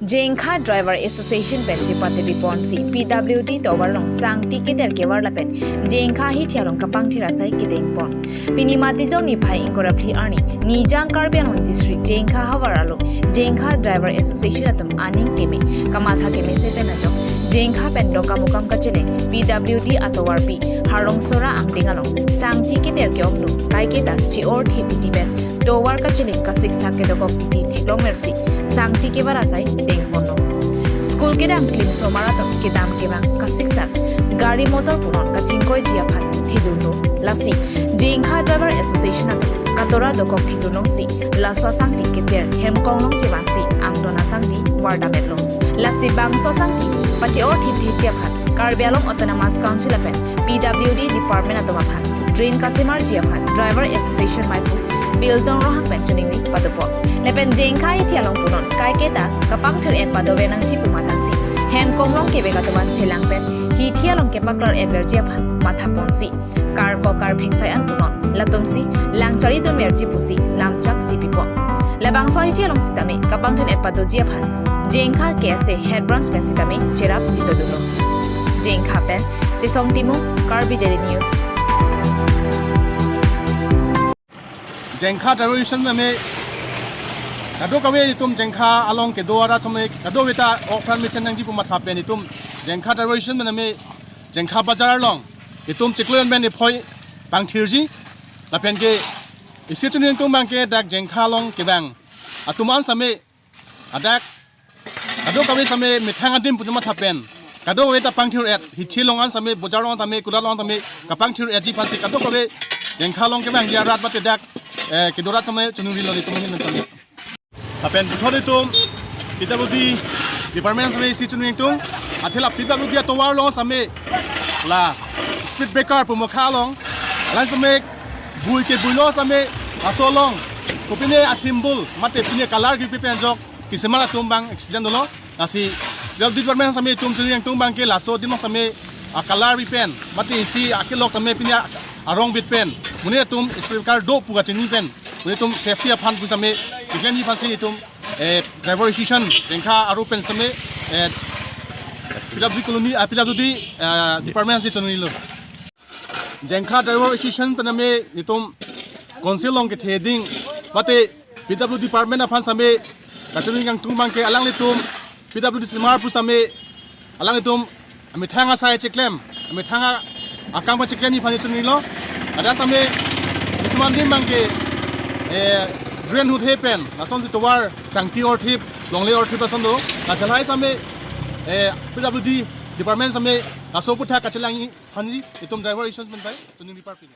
Jengkha Driver Association pen jipate bipon si PWD towarlong sang tiketer kewar lapen Jengkha hi thialong kapang thirasai kideng pon pinimati jong ni phai inkorapli arni nijang karbian district Jengkha hawaralo Jengkha Driver Association atum aning keme kamatha keme sepen ajong Jengkha pen dokamukam kachele PWD atowar pi harong sora angdingalong sang tiketer kyomlu kaiketa chior thipiti pen towar kachele kasik sakedokok ti theklong mersi Sangti ke barasai deng pono. School ke dam klim somara tom ke dam ke bang kasiksak gari motor punon kachingkoi jia phan thiduno lasi Jengkha Driver Association at katora dokok thidunong si laswa sangti ke ter hemkonglong jibang si angdona sangti warda metlo lasi bangso sangti pachi or thithia phan karbialong autonomous council apen PWD department atoma phan drain kasimar jia phan Driver Association maipu Bildong rohang pensioning ni padopo lepen Jengkha itialong punon kai keta kapang thir en padobe nang chipu matasi hem konglong ke bega toban chelang pen hi thialong ke paklar energy phan matha ponsi kar pheksai an punon latumsi langchari do merji pusi lamchak jipipo lebang so itialong sitame kapang thir en padoji phan Jengkha ke ase head branch pen sitame cherap jitoduno Jengkha pen chisong timu Karbi Daily News Jengkha Direction में कदो कवे तुम Jengkha along के द्वारा तुम्हें कदो बेटा offer में चंदंगी पुमा थापे नि तुम Jengkha Direction में Jengkha बाजार लोंग ये तुम चिकलोन में निपोई पंक्तिरजी लापेन के इसी चुनिंग तुम बांके डाक Jengkha लोंग के बांग अतुमान समय अडाक कदो कवे समय मिठांग दिन पुजुमा थापेन कदो बेटा पंक्तिर एट हिची लोंगान समय बाजार लोंग तमे कुला लोंग तमे कपंक्तिर एट जी फांसी कदो कवे Jengkha लोंग के बांग या रात बाते डाक kedora tome chunuri lo itu mungkin nonton. Tapi betul itu kita budi department sampai si chunuri itu, adalah kita budi atau war long sampai lah speed breaker pemukha long, lain sampai bui ke bui lo sampai asal long, kopine asimbol, mate punya color gitu penjok, kisah tumbang accident dulu, nasi kalau department sampai chunuri tumbang ke laso di mana sampai color pen, mate isi akilok sampai punya arong bit pen. Mune तुम speaker दो पुगा चिनी pen मुने तुम safety Affan पुन समे इगेनी फांसी तुम driver station Jengkha आरो पेन समे PWD कॉलोनी PWD डिपार्टमेंट से चुनी लो Jengkha ड्राइवर स्टेशन पेन में तुम काउंसिल लोंग के हेडिंग बाते PWD डिपार्टमेंट अफान समे कचुनी yang तुम बांके अलग ले तुम PWD सिमार पुस समे अलग ले तुम हमें थांगा साय चेक्लेम हमें थांगा आकांग पर चेक्लेम फांसी चुनी लो ada sampai sesuatu ni bangke drain hood happen, langsung si tower sangti or tip, longley or tip langsung do, kacelai sampai PWD department sampai langsung putih kacelangi hanji, itu driver issues bentai, tuning department.